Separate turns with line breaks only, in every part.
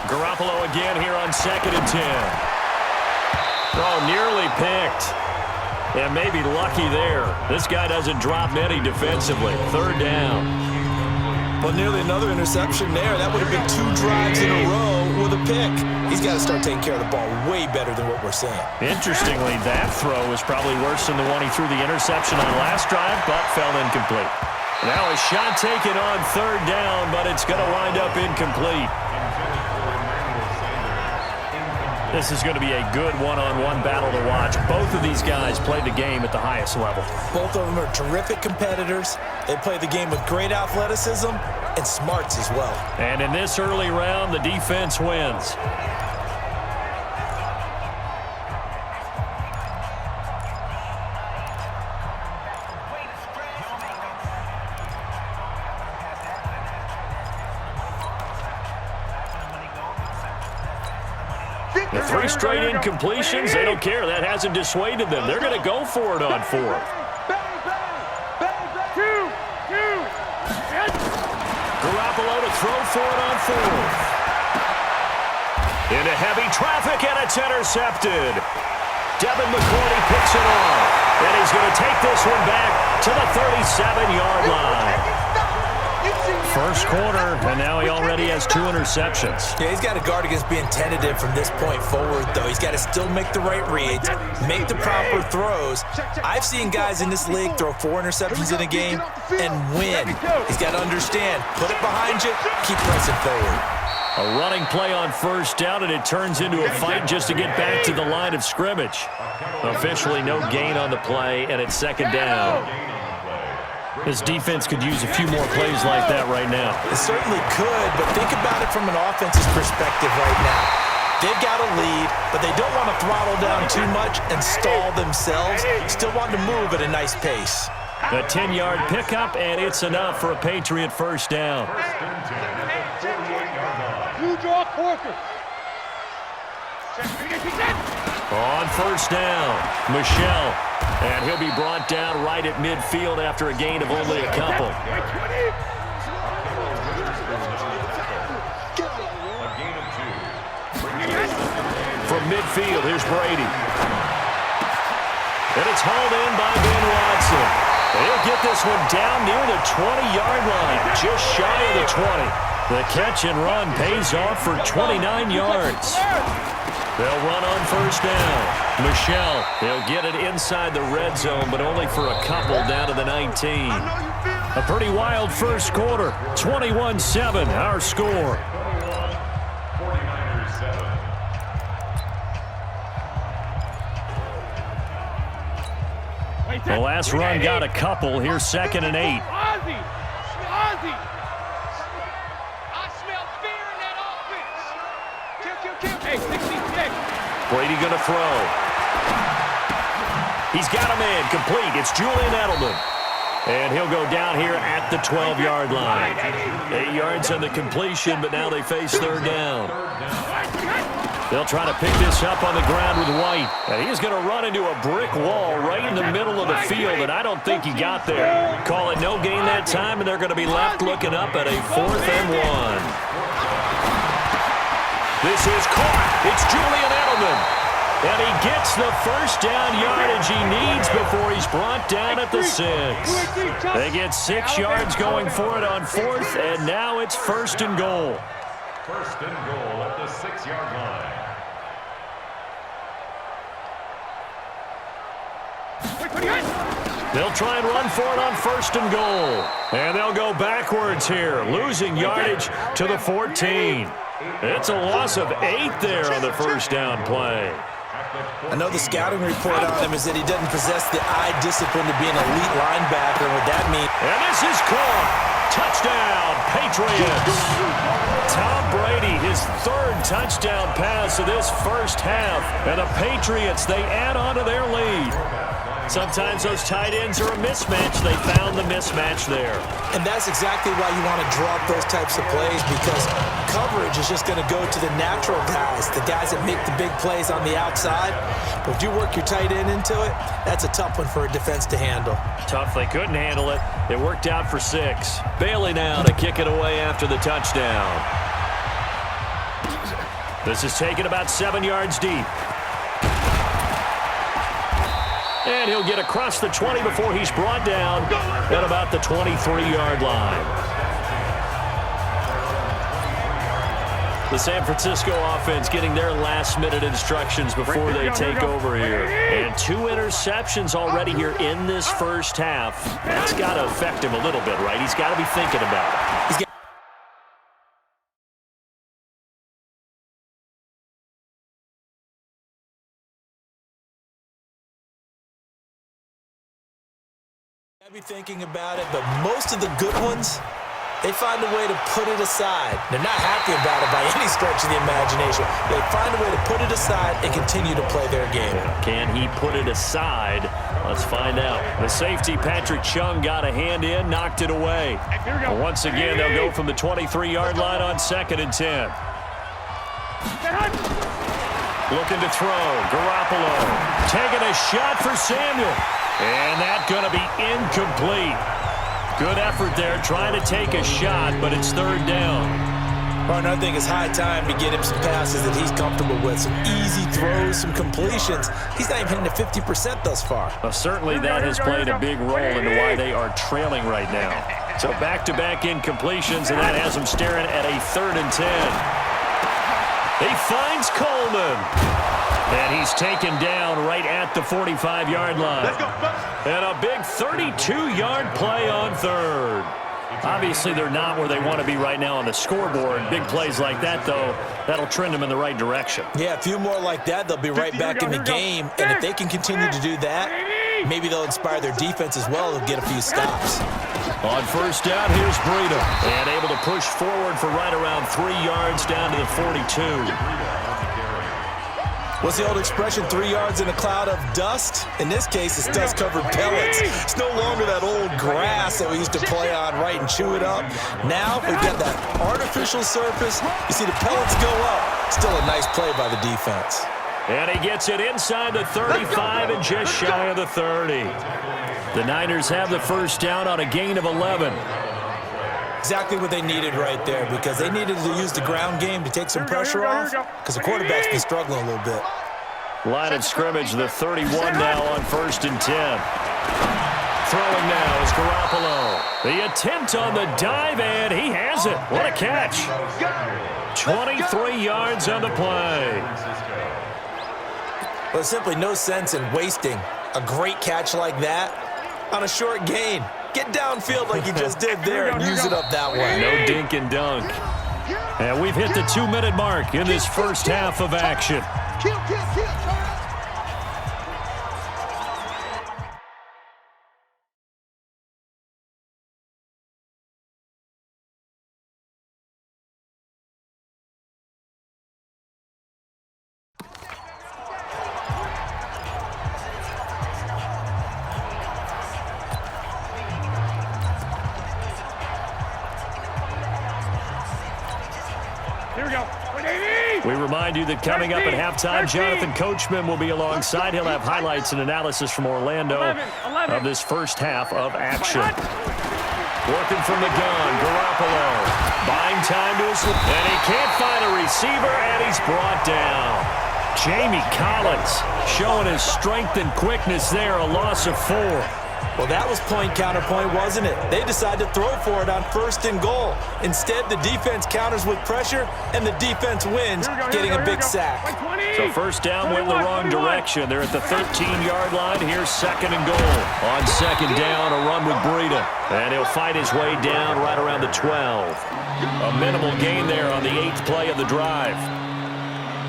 Garoppolo again here on 2nd and 10. Oh, nearly picked. And maybe lucky there. This guy doesn't drop many defensively. 3rd down.
Well, nearly another interception there. That would have been 2 drives in a row with a pick. He's got to start taking care of the ball way better than what we're seeing.
Interestingly, that throw was probably worse than the one he threw the interception on last drive, but fell incomplete. Now a shot taken on 3rd down, but it's going to wind up incomplete. This is going to be a good one-on-one battle to watch. Both of these guys played the game at the highest level.
Both of them are terrific competitors. They play the game with great athleticism and smarts as well.
And in this early round, the defense wins. The 3 straight incompletions, they don't care. That hasn't dissuaded them. They're going to go for it on 4th. Garoppolo to throw for it on 4th. Into heavy traffic, and it's intercepted. Devin McCourty picks it off. And he's going to take this one back to the 37-yard line. First quarter, and now he already has 2 interceptions.
Yeah, he's got to guard against being tentative from this point forward, though. He's got to still make the right reads, make the proper throws. I've seen guys in this league throw 4 interceptions in a game and win. He's got to understand, put it behind you, keep pressing forward.
A running play on 1st down, and it turns into a fight just to get back to the line of scrimmage. Officially no gain on the play, and it's 2nd down. This defense could use a few more plays like that right now.
It certainly could, but think about it from an offense's perspective right now. They've got a lead, but they don't want to throttle down too much and stall themselves. Still want to move at a nice pace.
A 10-yard pickup, and it's enough for a Patriot 1st down.
You draw Corker.
On 1st down, Michelle. And he'll be brought down right at midfield after a gain of only a couple. From midfield, here's Brady. And it's hauled in by Ben Watson. He'll get this one down near the 20-yard line, just shy of the 20. The catch and run pays off for 29 yards. They'll run on 1st down. Michelle, he'll get it inside the red zone, but only for a couple down to the 19. A pretty wild first quarter. 21-7, our score. The last run got a couple. Here's 2nd and 8.
Ozzy! I smell fear in that offense. Kill. Hey, 66.
Brady going to throw. He's got a man complete. It's Julian Edelman. And he'll go down here at the 12-yard line. 8 yards on the completion, but now they face 3rd down. They'll try to pick this up on the ground with White. And he's going to run into a brick wall right in the middle of the field, and I don't think he got there. Call it no gain that time, and they're going to be left looking up at a 4th and 1. This is caught. It's Julian Edelman. And he gets the 1st down yardage he needs before he's brought down at the 6. They get 6 yards going for it on 4th, and now it's 1st and goal.
1st and goal at the 6-yard line.
They'll try and run for it on 1st and goal. And they'll go backwards here, losing yardage to the 14. It's a loss of 8 there on the 1st down play.
I know the scouting report on him is that he doesn't possess the eye discipline to be an elite linebacker. What that means?
And this is caught. Touchdown, Patriots. Tom Brady, his 3rd touchdown pass of this first half. And the Patriots, they add on to their lead. Sometimes those tight ends are a mismatch. They found the mismatch there.
And that's exactly why you want to drop those types of plays, because coverage is just going to go to the natural guys, the guys that make the big plays on the outside. But if you work your tight end into it, that's a tough one for a defense to handle.
Tough. They couldn't handle it. It worked out for 6. Bailey now to kick it away after the touchdown. This is taken about 7 yards deep. And he'll get across the 20 before he's brought down at about the 23-yard line. The San Francisco offense getting their last-minute instructions before they take over here. And 2 interceptions already here in this first half. That's got to affect him a little bit, right? He's got to be thinking about it.
I'd be thinking about it, but most of the good ones, they find a way to put it aside. They're not happy about it by any stretch of the imagination. They find a way to put it aside and continue to play their game.
Can he put it aside? Let's find out. The safety, Patrick Chung, got a hand in, knocked it away. Well, once again, they'll go from the 23-yard line on 2nd and 10. Looking to throw. Garoppolo taking a shot for Samuel. And that's going to be incomplete. Good effort there, trying to take a shot, but it's 3rd down.
Well, I think it's high time to get him some passes that he's comfortable with. Some easy throws, some completions. He's not even hitting to 50% thus far.
Well, certainly that has played a big role into why they are trailing right now. So back-to-back incompletions, and that has him staring at a 3rd and 10. He finds Coleman. And he's taken down right at the 45-yard line. And a big 32-yard play on 3rd. Obviously, they're not where they want to be right now on the scoreboard. Big plays like that, though, that'll trend them in the right direction.
Yeah, a few more like that, they'll be right back in the game. And if they can continue to do that, maybe they'll inspire their defense as well. They'll get a few stops.
On 1st down, here's Breida. And able to push forward for right around 3 yards down to the 42.
What's the old expression, 3 yards in a cloud of dust? In this case, it's dust-covered pellets. It's no longer that old grass that we used to play on, right, and chew it up. Now we've got that artificial surface. You see the pellets go up. Still a nice play by the defense.
And he gets it inside the 35 and just shy of the 30. The Niners have the 1st down on a gain of 11.
Exactly what they needed right there, because they needed to use the ground game to take some pressure off, because the quarterback's been struggling a little bit.
Line of scrimmage, the 31 now on 1st and 10. Throwing now is Garoppolo. The attempt on the dive, and he has it. What a catch. 23 yards on the play.
Well, there's simply no sense in wasting a great catch like that on a short gain. Get downfield like you just did there and use it up that way.
No dink and dunk. And we've hit the 2-minute mark in this first half of action. We remind you that coming up at halftime, Jonathan Coachman will be alongside. He'll have highlights and analysis from Orlando of this first half of action. Working from the gun, Garoppolo buying time to his, and he can't find a receiver, and he's brought down. Jamie Collins showing his strength and quickness there, a loss of 4.
Well, that was point-counterpoint, wasn't it? They decided to throw for it on 1st and goal. Instead, the defense counters with pressure, and the defense wins, getting a big sack.
So 1st down went in the wrong direction. They're at the 13-yard line. Here's 2nd and goal. On 2nd down, a run with Breida. And he'll fight his way down right around the 12. A minimal gain there on the 8th play of the drive.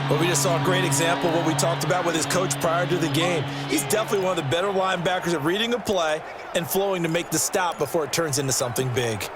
Well, we just saw a great example of what we talked about with his coach prior to the game. He's definitely one of the better linebackers at reading a play and flowing to make the stop before it turns into something big.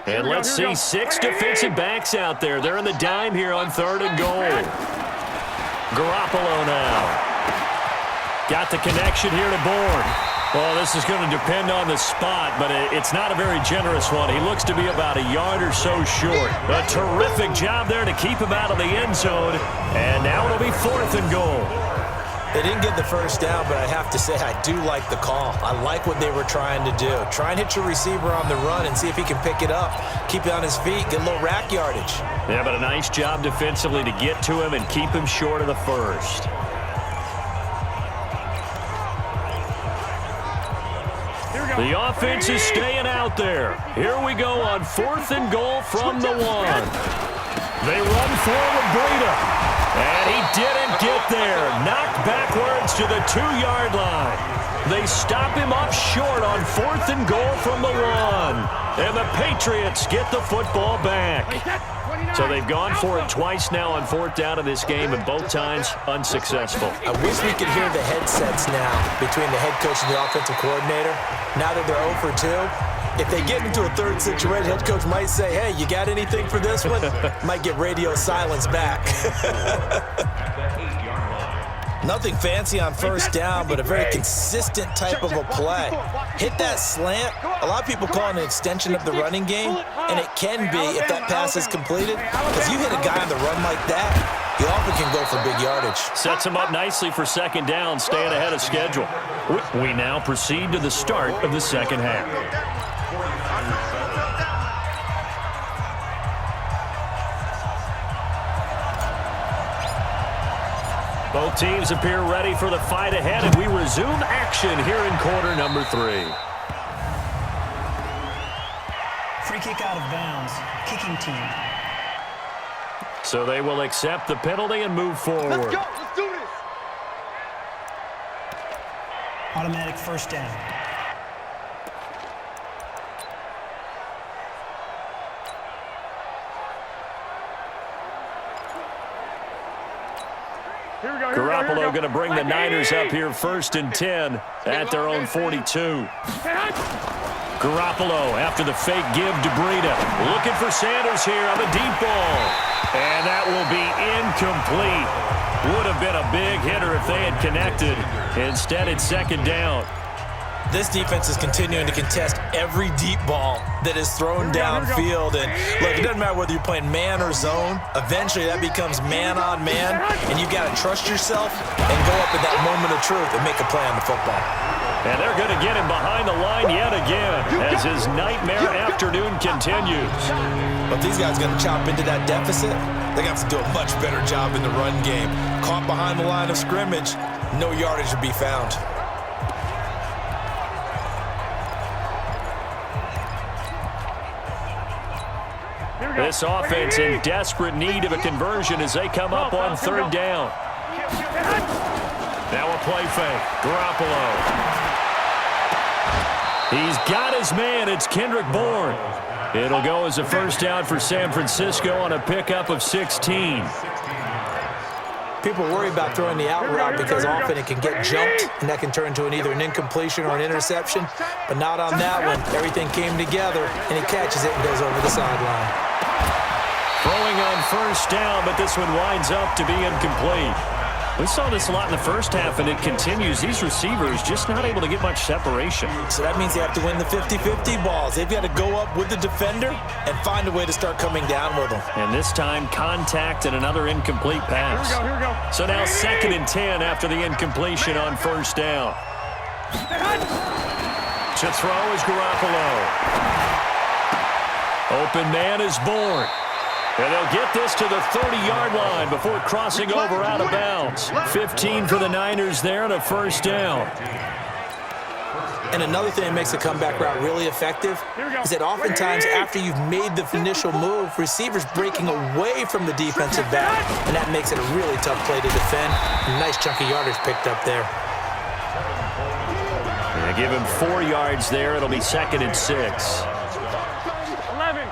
And let's see 6 defensive backs out there. They're in the dime here on 3rd and goal. Garoppolo now. Got the connection here to Bourne. Well, this is going to depend on the spot, but it's not a very generous one. He looks to be about a yard or so short. A terrific job there to keep him out of the end zone. And now it'll be 4th and goal.
They didn't get the 1st down, but I have to say I do like the call. I like what they were trying to do. Try and hit your receiver on the run and see if he can pick it up. keep it on his feet, get a little rack yardage.
Yeah, but a nice job defensively to get to him and keep him short of the first. The offense is staying out there. Here we go on 4th and goal from the 1. They run forward, Breida. And he didn't get there. Knocked backwards to the 2-yard line. They stop him up short on 4th and goal from the 1. And the Patriots get the football back. So they've gone for it twice now on 4th down in this game, and both times unsuccessful.
I wish we could hear the headsets now between the head coach and the offensive coordinator. Now that they're 0 for 2, if they get into a third situation, head coach might say, hey, you got anything for this one? Might get radio silence back. Nothing fancy on 1st down, but a very consistent type of a play. Hit that slant. A lot of people call it an extension of the running game, and it can be if that pass is completed. Because you hit a guy on the run like that, you often can go for big yardage.
Sets him up nicely for 2nd down, staying ahead of schedule. We now proceed to the start of the 2nd half. Both teams appear ready for the fight ahead, and we resume action here in quarter number 3.
Free kick out of bounds. Kicking team.
So they will accept the penalty and move forward.
Let's go. Let's do this.
Automatic 1st down.
Garoppolo going to bring the Niners up here 1st and 10 at their own 42. Garoppolo after the fake give to Breida. Looking for Sanders here on the deep ball. And that will be incomplete. Would have been a big hitter if they had connected. Instead, it's 2nd down.
This defense is continuing to contest every deep ball that is thrown downfield. And look, it doesn't matter whether you're playing man or zone. Eventually, that becomes man on man, and you've got to trust yourself and go up at that moment of truth and make a play on the football.
And they're going to get him behind the line yet again as his nightmare afternoon continues.
But these guys are going to chop into that deficit. They're going to have to do a much better job in the run game. Caught behind the line of scrimmage, no yardage to be found.
This offense in desperate need of a conversion as they come up on 3rd down. Now a play fake. Garoppolo. He's got his man. It's Kendrick Bourne. It'll go as a 1st down for San Francisco on a pickup of 16.
People worry about throwing the out route because often it can get jumped, and that can turn into either an incompletion or an interception. But not on that one. Everything came together, and he catches it and goes over the sideline.
Throwing on 1st down, but this one winds up to be incomplete. We saw this a lot in the 1st half, and it continues. These receivers just not able to get much separation.
So that means they have to win the 50-50 balls. They've got to go up with the defender and find a way to start coming down with them.
And this time, contact and another incomplete pass.
Here we go.
So now 2nd and 10 after the incompletion on 1st down. To throw is Garoppolo. Open man is Bourne. And they'll get this to the 30-yard line before crossing over out of bounds. 15 for the Niners there and a 1st down.
And another thing that makes the comeback route really effective is that oftentimes after you've made the initial move, receivers breaking away from the defensive back, and that makes it a really tough play to defend. A nice chunk of yardage picked up there.
They give him 4 yards there. It'll be 2nd and 6.
11.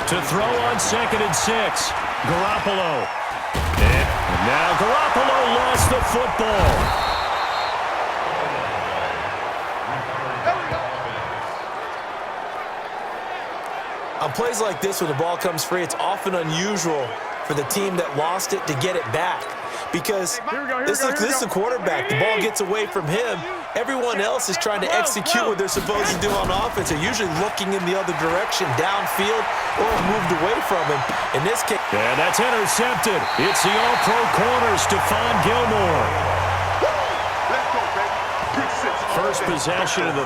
To throw on 2nd and 6. Garoppolo. And now Garoppolo lost the football.
On plays like this, when the ball comes free, it's often unusual for the team that lost it to get it back. Because this is the quarterback. The ball gets away from him. Everyone else is trying to execute what they're supposed to do on offense. They're usually looking in the other direction, downfield, or moved away from him. In this case,
and that's intercepted. It's the all-pro corner, Stephon Gilmore. First possession of the